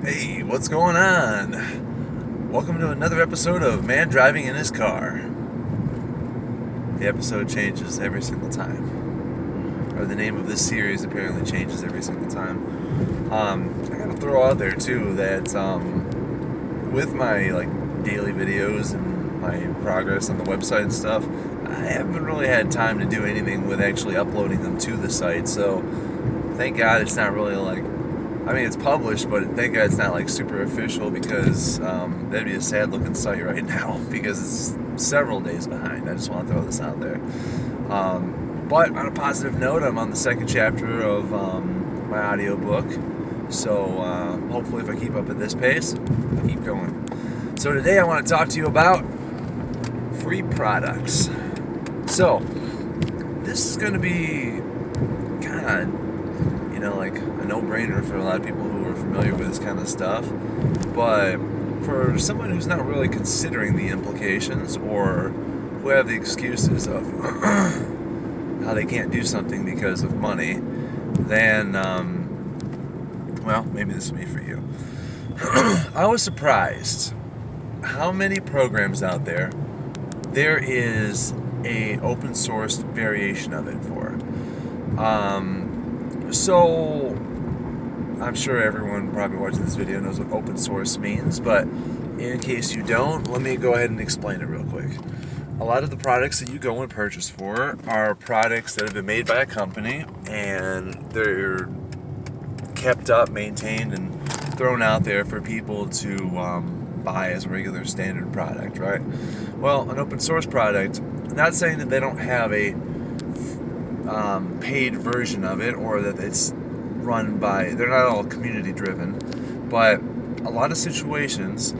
Hey, what's going on? Welcome to another episode of Man Driving in His Car. The episode changes every single time. Or the name of this series apparently changes every single time. I gotta throw out there too that with my daily videos and my progress on the website and stuff, I haven't really had time to do anything with actually uploading them to the site. So thank God it's not really it's published, but thank God it's not super official because that'd be a sad looking site right now because it's several days behind. I just want to throw this out there. But on a positive note, I'm on the second chapter of my audiobook. So hopefully if I keep up at this pace, I'll keep going. So today I want to talk to you about free products. So this is going to be kind of a no-brainer for a lot of people who are familiar with this kind of stuff. But for someone who's not really considering the implications or who have the excuses of how they can't do something because of money, then, maybe this will be for you. I was surprised how many programs out there is a open source variation of it for. So, I'm sure everyone probably watching this video knows what open source means, but in case you don't, let me go ahead and explain it real quick. A lot of the products that you go and purchase for are products that have been made by a company, and they're kept up, maintained, and thrown out there for people to buy as a regular standard product, right? Well, an open source product, not saying that they don't have a paid version of it or that it's run by, they're not all community driven, but a lot of situations,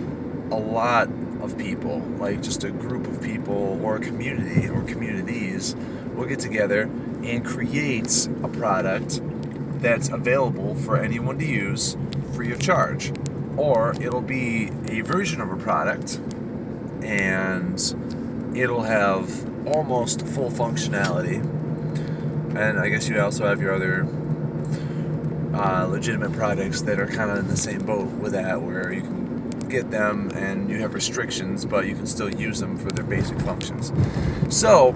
a lot of people, like just a group of people or a community or communities will get together and create a product that's available for anyone to use free of charge, or it'll be a version of a product and it'll have almost full functionality. And I guess you also have your other legitimate products that are kind of in the same boat with that, where you can get them and you have restrictions, but you can still use them for their basic functions. So,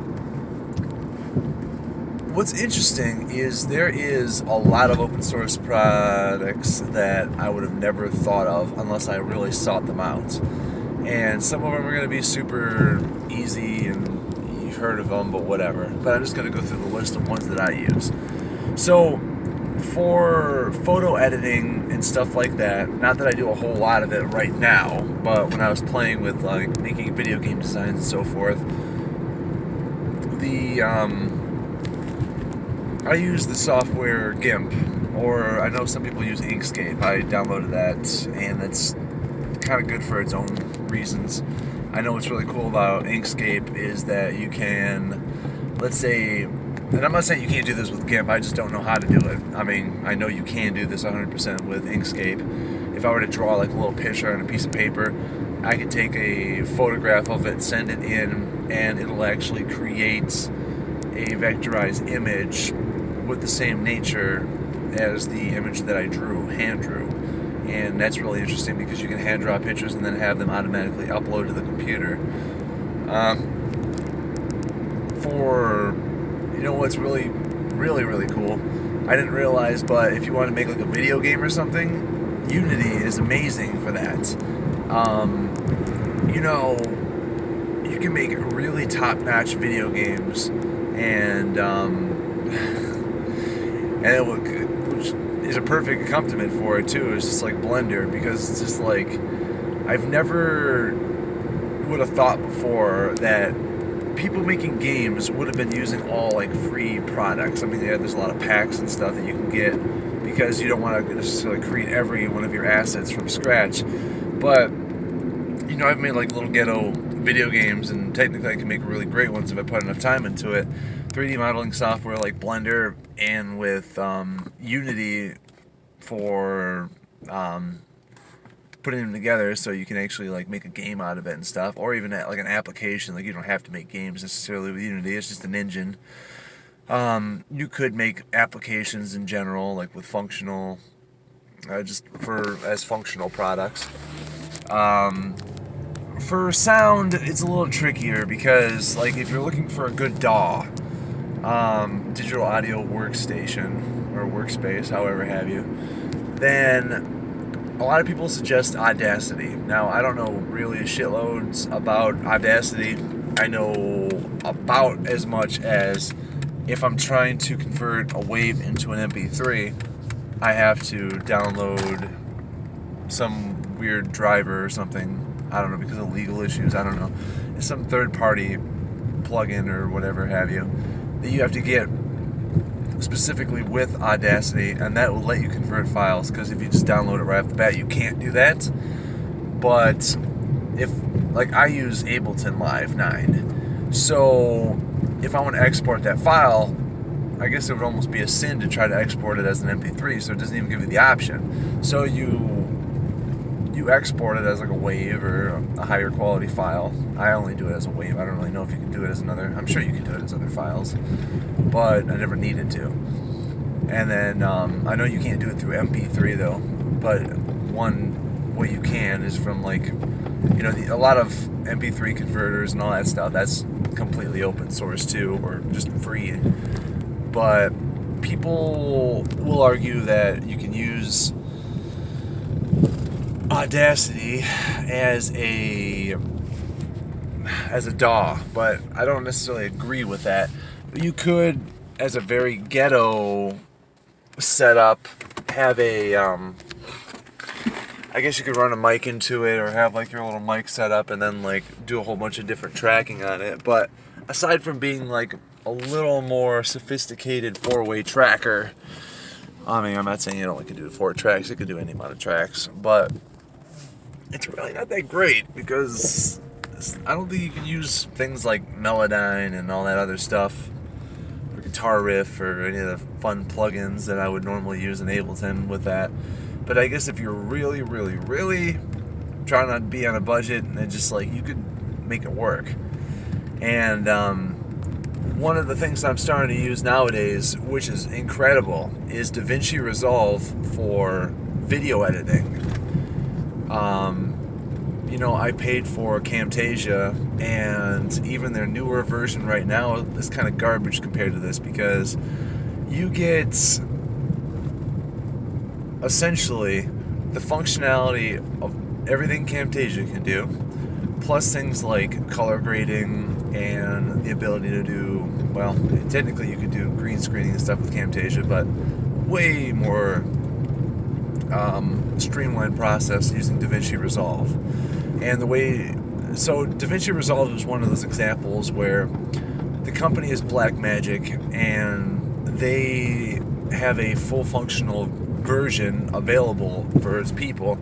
what's interesting is there is a lot of open source products that I would have never thought of unless I really sought them out. And some of them are going to be super easy and heard of them, but whatever. But I'm just going to go through the list of ones that I use. So for photo editing and stuff like that, not that I do a whole lot of it right now, but when I was playing with making video game designs and so forth, I use the software GIMP, or I know some people use Inkscape. I downloaded that, and it's kind of good for its own reasons. I know what's really cool about Inkscape is that you can, let's say, and I'm not saying you can't do this with GIMP, I just don't know how to do it. I mean, I know you can do this 100% with Inkscape. If I were to draw a little picture on a piece of paper, I could take a photograph of it, send it in, and it'll actually create a vectorized image with the same nature as the image that I hand drew. And that's really interesting because you can hand draw pictures and then have them automatically upload to the computer. What's really, really, really cool, I didn't realize, but if you want to make a video game or something, Unity is amazing for that. You can make really top-notch video games, and which is a perfect accompaniment for it too. It's just like Blender, because it's just I've never would have thought before that people making games would have been using all free products. I mean, there's a lot of packs and stuff that you can get because you don't want to necessarily create every one of your assets from scratch. But I've made little ghetto video games, and technically I can make really great ones if I put enough time into it. 3D modeling software like Blender and with Unity for putting them together so you can actually make a game out of it and stuff, or even an application. You don't have to make games necessarily with Unity, it's just an engine. You could make applications in general, with functional just for as functional products. For sound, it's a little trickier because, like, if you're looking for a good DAW, digital audio workstation or workspace, however have you, then a lot of people suggest Audacity. Now, I don't know really shitloads about Audacity. I know about as much as if I'm trying to convert a wave into an MP3, I have to download some weird driver or something. I don't know, because of legal issues. I don't know. It's some third-party plugin or whatever have you that you have to get specifically with Audacity, and that will let you convert files, because if you just download it right off the bat, you can't do that. But if, like, I use Ableton Live 9, so if I want to export that file, I guess it would almost be a sin to try to export it as an MP3, so it doesn't even give you the option. So you export it as like a WAV or a higher quality file. I only do it as a WAV. I don't really know if you can do it as another. I'm sure you can do it as other files, but I never needed to. And then I know you can't do it through MP3 though, but one way you can is from, like, you know, a lot of MP3 converters and all that stuff. That's completely open source too, or just free. But people will argue that you can use Audacity as a DAW, but I don't necessarily agree with that. You could, as a very ghetto setup, have a I guess you could run a mic into it, or have like your little mic set up and then like do a whole bunch of different tracking on it. But aside from being like a little more sophisticated 4-way tracker, I mean, I'm not saying you only can do 4 tracks, you could do any amount of tracks, but it's really not that great, because I don't think you can use things like Melodyne and all that other stuff, or Guitar Riff, or any of the fun plugins that I would normally use in Ableton with that. But I guess if you're really, really, really trying to be on a budget, and just like, you could make it work. And one of the things I'm starting to use nowadays, which is incredible, is Devinci Resolve for video editing. You know, I paid for Camtasia, and even their newer version right now is kind of garbage compared to this, because you get essentially the functionality of everything Camtasia can do, plus things like color grading and the ability to do, well, technically you could do green screening and stuff with Camtasia, but way more streamlined process using Devinci Resolve. And so Devinci Resolve is one of those examples where the company is Blackmagic, and they have a full functional version available for its people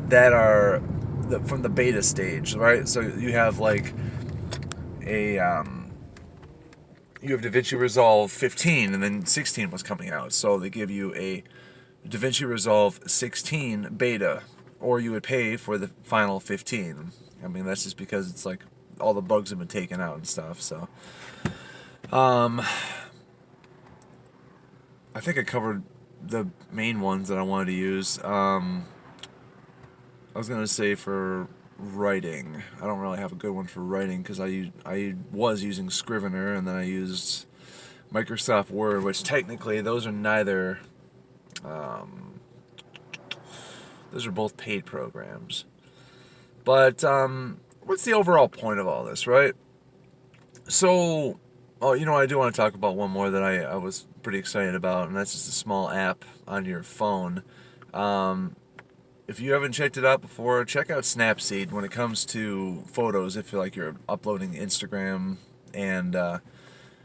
that are from the beta stage, right? So you have like you have Devinci Resolve 15, and then 16 was coming out, so they give you a Devinci Resolve 16 beta, or you would pay for the final 15. I mean, that's just because it's like all the bugs have been taken out and stuff. So I think I covered the main ones that I wanted to use. I was gonna say for writing, I don't really have a good one for writing, because I was using Scrivener, and then I used Microsoft Word, which technically those are neither. Those are both paid programs. But what's the overall point of all this, right? So, you know, I do want to talk about one more that I was pretty excited about, and that's just a small app on your phone. If you haven't checked it out before, check out Snapseed when it comes to photos. If you're uploading Instagram, and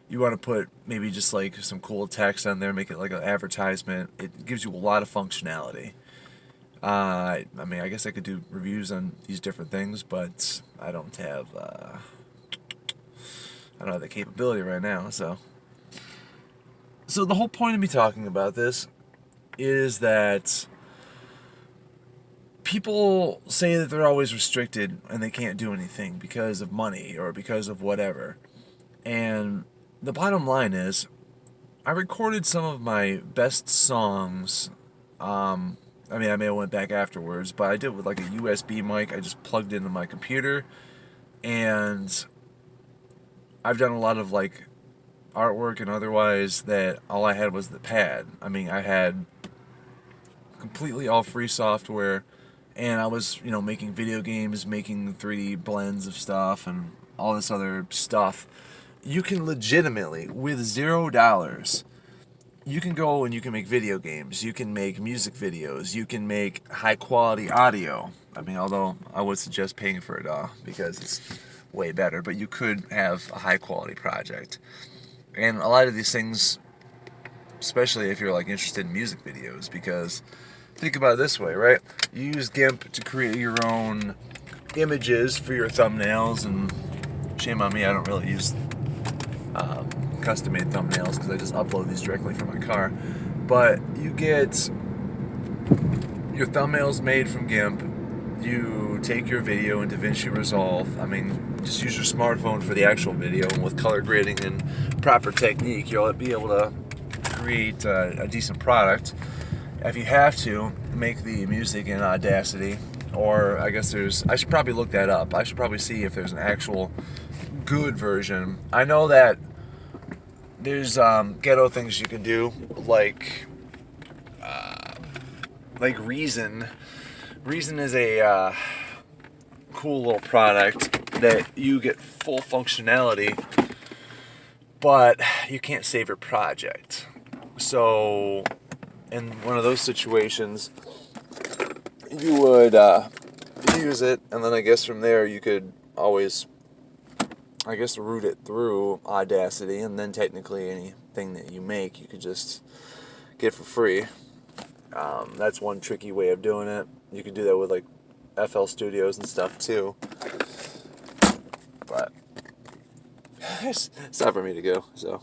you want to put maybe just like some cool text on there, make it like an advertisement, it gives you a lot of functionality. I mean, I guess I could do reviews on these different things, but I don't have the capability right now. So the whole point of me talking about this is that people say that they're always restricted and they can't do anything because of money or because of whatever. And the bottom line is, I recorded some of my best songs, I mean, I may have went back afterwards, but I did with like a USB mic. I just plugged into my computer, and I've done a lot of like artwork and otherwise that all I had was the pad. I mean, I had completely all free software, and I was, making video games, making 3D blends of stuff, and all this other stuff. You can legitimately, with $0, you can go and you can make video games, you can make music videos, you can make high quality audio. I mean, although I would suggest paying for it all because it's way better, but you could have a high quality project. And a lot of these things, especially if you're like interested in music videos, because think about it this way, right? You use GIMP to create your own images for your thumbnails, and shame on me, I don't really use custom-made thumbnails because I just upload these directly from my car. But you get your thumbnails made from GIMP. You take your video in Devinci Resolve. I mean, just use your smartphone for the actual video, and with color grading and proper technique, you'll be able to create a decent product. If you have to, make the music in Audacity, or I guess I should probably look that up. I should probably see if there's an actual good version. I know that there's ghetto things you can do, like Reason. Reason is a cool little product that you get full functionality, but you can't save your project. So in one of those situations, you would use it, and then I guess from there you could always, route it through Audacity, and then technically anything that you make, you could just get for free. That's one tricky way of doing it. You could do that with like FL Studios and stuff too. But it's time for me to go, so.